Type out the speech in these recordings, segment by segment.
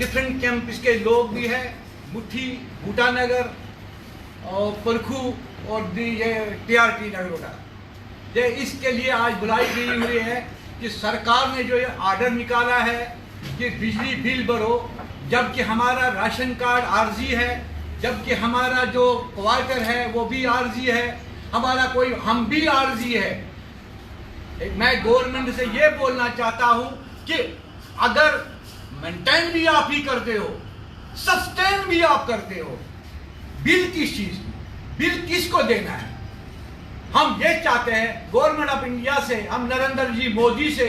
Different camps के लोग भी हैं, मुट्ठी, बूटानगर और परखू और ये TRT नगरोटा। ये इसके लिए आज बुलाई गई हुई है कि सरकार ने जो ये आर्डर निकाला है कि बिजली बिल भरो, जबकि हमारा राशन कार्ड आर्जी है, जबकि हमारा जो क्वार्टर है वो भी आर्जी है, हम भी आर्जी है। मैं गवर्नमेंट से ये बोलना चाहता हूँ कि अगर मेंटेन भी आप ही करते हो, सस्टेन भी आप करते हो, बिल किस चीज, बिल किसको देना है? हम ये चाहते हैं गवर्नमेंट ऑफ इंडिया से, हम नरेंद्र जी मोदी से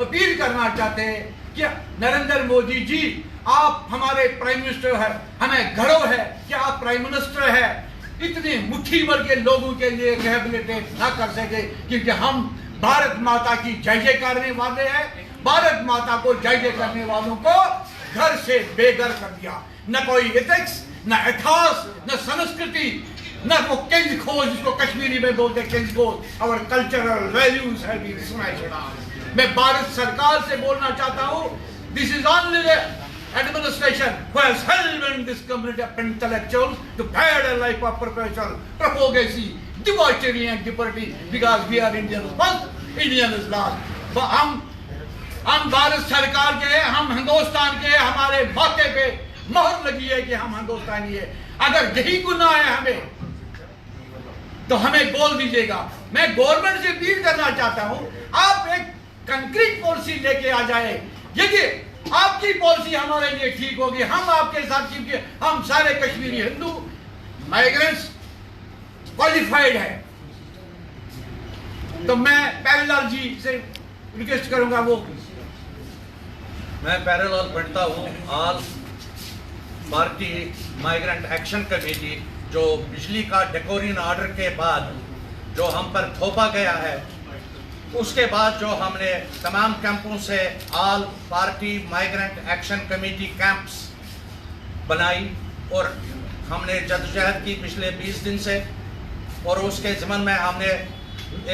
अपील करना चाहते हैं कि नरेंद्र मोदी जी, आप हमारे प्राइम मिनिस्टर है, हमें गर्व है कि आप प्राइम मिनिस्टर है। इतनी मुट्ठी भर के लोगों के लिए रिहेबिलिटेट ना कर सके, क्योंकि हम भारत माता की जय जय करने वाले हैं। भारत माता को जय जय करने वालों को घर से बेघर कर दिया। न कोई एथिक्स, न इतिहास, न संस्कृति, न वो किंग खोज, जिसको कश्मीरी में बोलते हैं किंग खोज। Our cultural values have been smashed. मैं भारत सरकार से बोलना चाहता हूँ, this is only the administration who has helped this community of intellectuals to pad a life of perpetual profligacy, debauchery and liberty, because we are Indians first, Indian is last। हम भारत सरकार के हैं, हम हिंदुस्तान के हैं, हमारे माथे पे मोहर लगी है कि हम हिंदुस्तानी है। अगर यही गुनाह है हमें, तो हमें बोल दीजिएगा। मैं गवर्नमेंट से अपील करना चाहता हूं, आप एक कंक्रीट पॉलिसी लेके आ जाए। यदि आपकी पॉलिसी हमारे लिए ठीक होगी, हम आपके साथ, क्योंकि हम सारे कश्मीरी हिंदू माइग्रेंट्स क्वालिफाइड है। तो मैं प्यारेलाल जी से रिक्वेस्ट करूंगा, वो मैं प्यारेलाल पढ़ता हूँ। All party migrant action committee, जो बिजली का डेकोरिन ऑर्डर के बाद जो हम पर थोपा गया है, उसके बाद जो हमने तमाम कैंपों से all party migrant action committee camps बनाई और हमने जद्दोजहद की पिछले 20 दिन से, और उसके ज़मन में हमने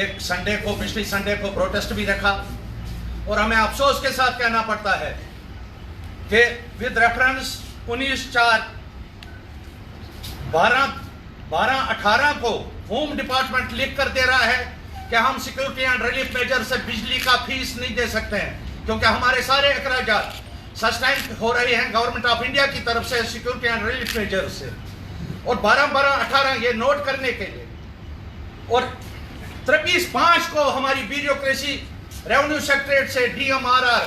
एक संडे को, पिछली संडे को प्रोटेस्ट भी रखा। और हमें अफसोस के साथ कहना पड़ता है कि विद रेफरेंस 19/4/12/18 को होम डिपार्टमेंट लिख कर दे रहा है कि हम सिक्योरिटी एंड रिलीफ मेजर से बिजली का फीस नहीं दे सकते हैं, क्योंकि हमारे सारे अखराजात सस्टेन हो रहे हैं गवर्नमेंट ऑफ इंडिया की तरफ से सिक्योरिटी एंड रिलीफ मेजर से। और 12/12/18 ये नोट करने के लिए, और 23/5 को हमारी ब्यूरोक्रेसी रेवेन्यू सेक्रेटरीट से DMRR,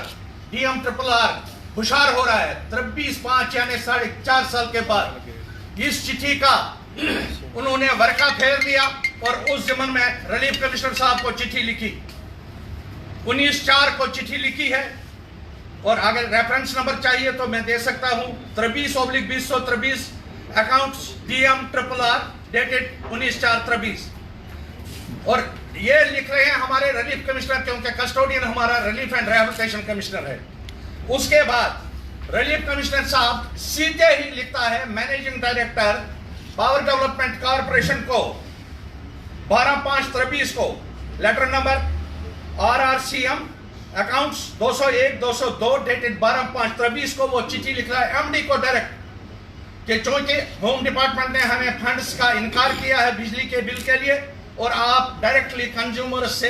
DMRRR हुशार हो रहा है। 23/5 यानी 4.5 साल के बाद इस चिट्ठी का उन्होंने वर्का फेर लिया और उस ज़मन में रिलीफ कमिश्नर साहब को चिट्ठी लिखी, 19/4 को चिट्ठी लिखी है। और अगर रेफरेंस नंबर चाहिए तो मैं दे सकता हूं, 23/2023 अकाउंट्स DMRRR डेटेड 19/4/23। और ये लिख रहे हैं हमारे रिलीफ कमिश्नर, क्योंकि कस्टोडियन हमारा रिलीफ एंड रिहेबिलिटेशन कमिश्नर है। उसके बाद रिलीफ कमिश्नर साहब सीधे ही लिखता है managing director power development corporation को 12/5/23 को letter number RRCM accounts 201-202 dated 12/5/23 को वो चिट्ठी लिख रहा है MD को डायरेक्ट कि चूंकि होम डिपार्टमेंट ने हमें फंड्स का इनकार किया है बिजली के बिल के लिए, और आप डायरेक्टली कंज्यूमर्स से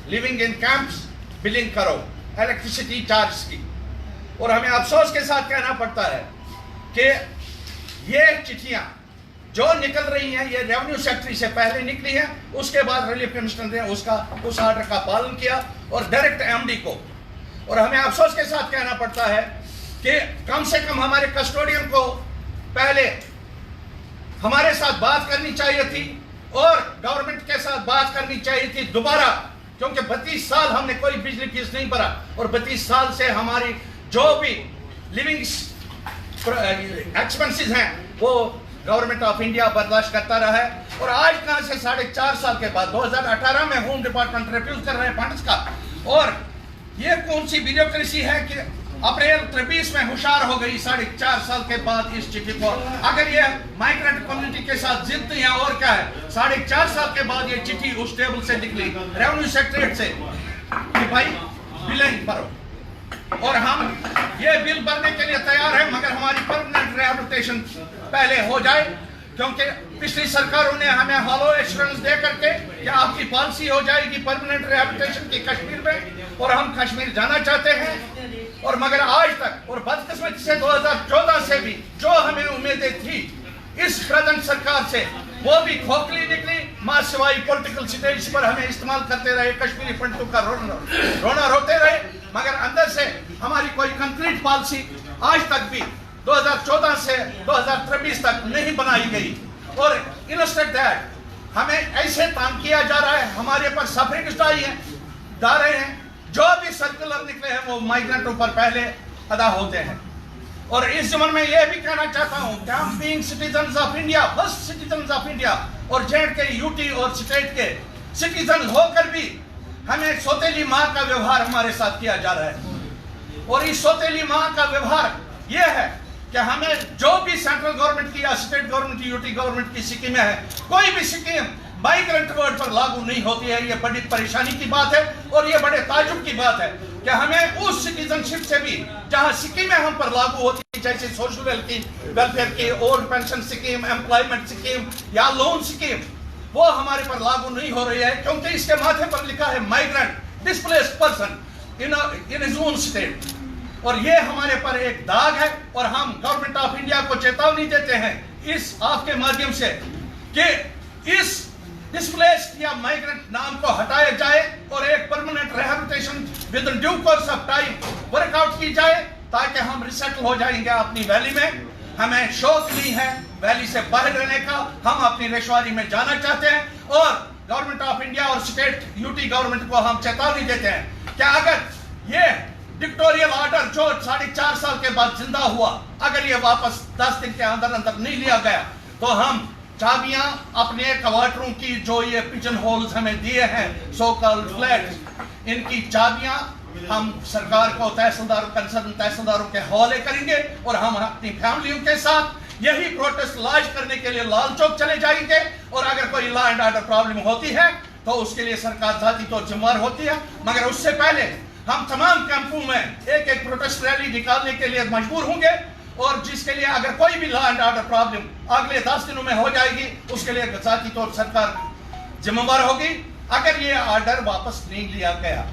लिविंग इन कैंप्स बिलिंग करो इलेक्ट्रिसिटी चार्ज की। और हमें अफसोस के साथ कहना पड़ता है कि ये चिट्ठियां जो निकल रही हैं, ये रेवेन्यू सेक्रेटरी से पहले निकली है, उसके बाद रिलीफ कमिश्नर ने उस ऑर्डर का पालन किया और डायरेक्ट MD को। और हमें अफसोस के साथ कहना पड़ता है कि कम से कम हमारे कस्टोडियन को पहले हमारे साथ बात करनी चाहिए थी और गवर्नमेंट के साथ बात करनी चाहिए थी दोबारा, क्योंकि 32 साल हमने कोई बिजली फीस नहीं भरा और 32 साल से हमारी जो भी लिविंग एक्सपेंसेस हैं वो गवर्नमेंट ऑफ इंडिया बर्दाश्त करता रहा है। और आज कहां से 4.5 साल के बाद 2018 में होम डिपार्टमेंट रिफ्यूज कर रहे हैं फंड्स का। और ये कौन सी ब्यूरोक्रेसी है कि अप्रैल 23 में होशियार हो गई 4.5 साल के बाद इस चिट्ठी को। अगर ये माइग्रेंट कम्युनिटी के साथ जिद नहीं है और क्या है, 4.5 साल के बाद ये चिट्ठी उस टेबल से निकली रेवेन्यू सेक्रेटरीट से कि भाई बिलिंग भरो, और हम ये बिल भरने के लिए तैयार हैं, मगर रिहैबिलिटेशन पहले हो जाए, क्योंकि पिछली सरकारों ने हमें हॉलो एश्योरेंस दे करके कि आपकी पॉलिसी हो जाएगी परमानेंट रिहैबिलिटेशन की कश्मीर में, और हम कश्मीर जाना चाहते हैं। और मगर आज तक, और बदकिस्मती से 2014 से भी जो हमें उम्मीदें थी इस प्रेजेंट सरकार से, वो भी खोखली निकली। मां सिवाय पॉलिटिकल स्टेज पर हमें इस्तेमाल करते रहे, कश्मीरी पंडितों का रोना रोते रहे, मगर अंदर से हमारी कोई कंक्रीट पॉलिसी आज तक भी 2014 से 2023 तक नहीं बनाई गई। और इंस्टेड दैट हमें ऐसे काम किया जा रहा है, हमारे पर सफरिंग जा रहे हैं, जो भी सर्कुलर निकले हैं वो माइग्रेंटों पर पहले अदा होते हैं। और इस जमन में यह भी कहना चाहता हूं कि हम being citizens of India, first citizens of India, और J&K यूटी और स्टेट के सिटीजन होकर भी हमें सौतेली माँ का व्यवहार हमारे साथ किया जा रहा है। और इस सौतेली माँ का व्यवहार यह है कि हमें जो भी सेंट्रल गवर्नमेंट की या स्टेट गवर्नमेंट की, यूटी गवर्नमेंट की स्कीमें है, कोई भी स्कीम माइग्रेंट वर्ड पर लागू नहीं होती है। ये बड़ी परेशानी की बात है और ये बड़े ताजुब की बात है कि हमें उस सिटीजनशिप से भी जहां स्कीमें हम पर लागू होती है, जैसे सोशल वेलफेयर की, old pension scheme, employment scheme या लोन स्कीम, वो हमारे पर लागू नहीं हो रही है, क्योंकि इसके माथे पर लिखा है migrant displaced person in his own state. और ये हमारे पर एक दाग है, और हम गवर्नमेंट ऑफ इंडिया को चेतावनी देते हैं इस आपके माध्यम से कि इस डिस्प्लेस्ड या माइग्रेंट नाम को हटाया जाए और एक permanent rehabilitation with due course of time workout की जाए, ताकि हम रिसेटल हो जाएंगे अपनी वैली में। हमें शौक नहीं है वैली से बाहर रहने का, हम अपनी रेशवारी में जाना चाहते हैं। और गवर्नमेंट ऑफ इंडिया और स्टेट यूटी गवर्नमेंट को हम चेतावनी देते हैं कि अगर ये डिक्टोरियल ऑर्डर जो 4.5 साल के बाद जिंदा हुआ, अगर ये वापस 10 दिन के अंदर अंदर नहीं लिया गया, तो हम चाबियां अपने क्वार्टरों की, जो ये पिजन होल्स हमें दिए हैं, सो कॉल्ड फ्लैट्स, इनकी चाबियां हम सरकार को, कंसर्न तहसीलदारों के हवाले करेंगे, और हम अपनी फैमिलियों के साथ यही प्रोटेस्ट लॉन्च करने के लिए लाल चौक चले जाएंगे। और अगर कोई लॉ एंड ऑर्डर प्रॉब्लम होती है तो उसके लिए सरकार जाती तो जिम्मेदार होती है, मगर उससे पहले हम तमाम कैंपों में एक एक प्रोटेस्ट रैली निकालने के लिए मजबूर होंगे, और जिसके लिए अगर कोई भी लॉ एंड ऑर्डर प्रॉब्लम अगले 10 दिनों में हो जाएगी, उसके लिए जाती तौर सरकार जिम्मेदार होगी, अगर ये ऑर्डर वापस नहीं लिया गया।